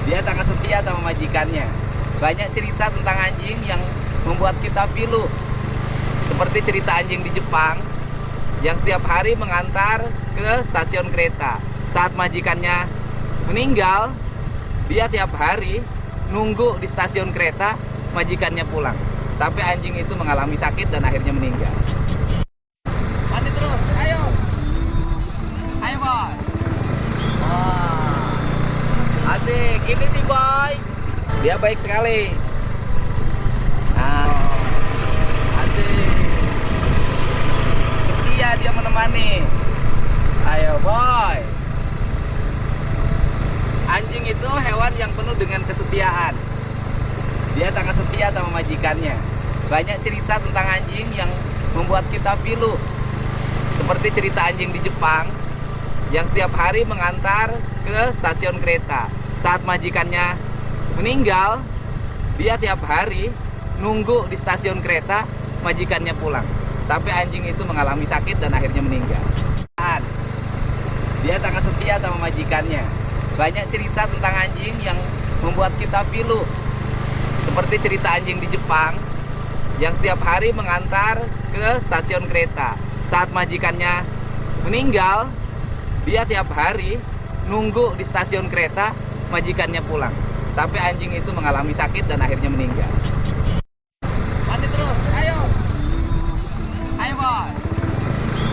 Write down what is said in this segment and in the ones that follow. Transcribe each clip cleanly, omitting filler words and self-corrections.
Dia sangat setia sama majikannya. Banyak cerita tentang anjing yang membuat kita pilu. Seperti cerita anjing di Jepang yang setiap hari mengantar ke stasiun kereta. Saat majikannya meninggal, dia tiap hari nunggu di stasiun kereta majikannya pulang. Sampai anjing itu mengalami sakit dan akhirnya meninggal. Mandi terus, ayo. Ayo boy. Wah, asik, ini sih boy. Dia baik sekali. Nah, asik. Setia dia menemani. Ayo boy. Anjing itu hewan yang penuh dengan kesetiaan. Dia sangat setia sama majikannya. Banyak cerita tentang anjing yang membuat kita pilu. Seperti cerita anjing di Jepang yang setiap hari mengantar ke stasiun kereta. Saat majikannya meninggal, dia tiap hari nunggu di stasiun kereta majikannya pulang. Sampai anjing itu mengalami sakit dan akhirnya meninggal. Dia sangat setia sama majikannya. Banyak cerita tentang anjing yang membuat kita pilu. Seperti cerita anjing di Jepang yang setiap hari mengantar ke stasiun kereta. Saat majikannya meninggal, dia tiap hari nunggu di stasiun kereta majikannya pulang. Sampai anjing itu mengalami sakit dan akhirnya meninggal. Mandi terus, ayo. Ayo boy.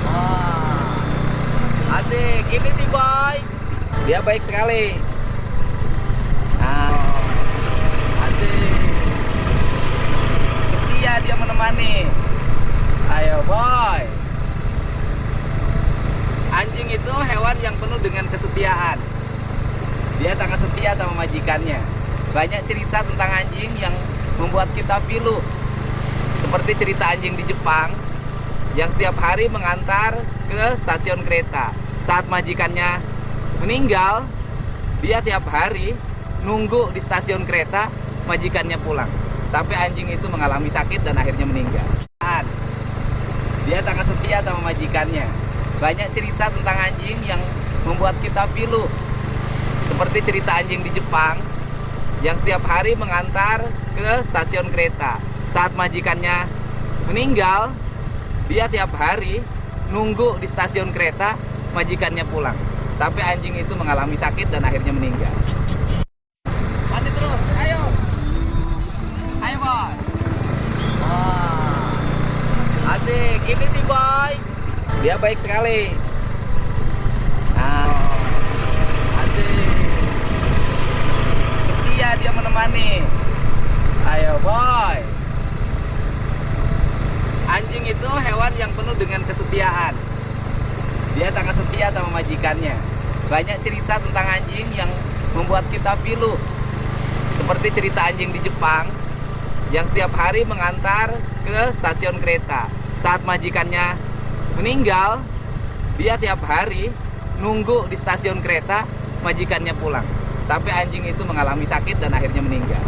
Wah, asik, ini sih boy. Dia baik sekali. Nah, asik. Setia dia menemani. Ayo boy. Anjing itu hewan yang penuh dengan kesetiaan. Dia sangat setia sama majikannya. Banyak cerita tentang anjing yang membuat kita pilu. Seperti cerita anjing di Jepang yang setiap hari mengantar ke stasiun kereta. Saat majikannya meninggal, dia tiap hari nunggu di stasiun kereta majikannya pulang. Sampai anjing itu mengalami sakit dan akhirnya meninggal. Dia sangat setia sama majikannya. Banyak cerita tentang anjing yang membuat kita pilu. Seperti cerita anjing di Jepang yang setiap hari mengantar ke stasiun kereta. Saat majikannya meninggal, dia tiap hari nunggu di stasiun kereta majikannya pulang. Sampai anjing itu mengalami sakit dan akhirnya meninggal. Mandi terus, ayo. Ayo boy. Wah, asik, ini sih boy. Dia baik sekali. Nah, asik. Setia dia menemani. Ayo boy. Anjing itu hewan yang penuh dengan kesetiaan. Dia sangat setia sama majikannya. Banyak cerita tentang anjing yang membuat kita pilu. Seperti cerita anjing di Jepang yang setiap hari mengantar ke stasiun kereta. Saat majikannya meninggal, dia tiap hari nunggu di stasiun kereta majikannya pulang. Sampai anjing itu mengalami sakit dan akhirnya meninggal.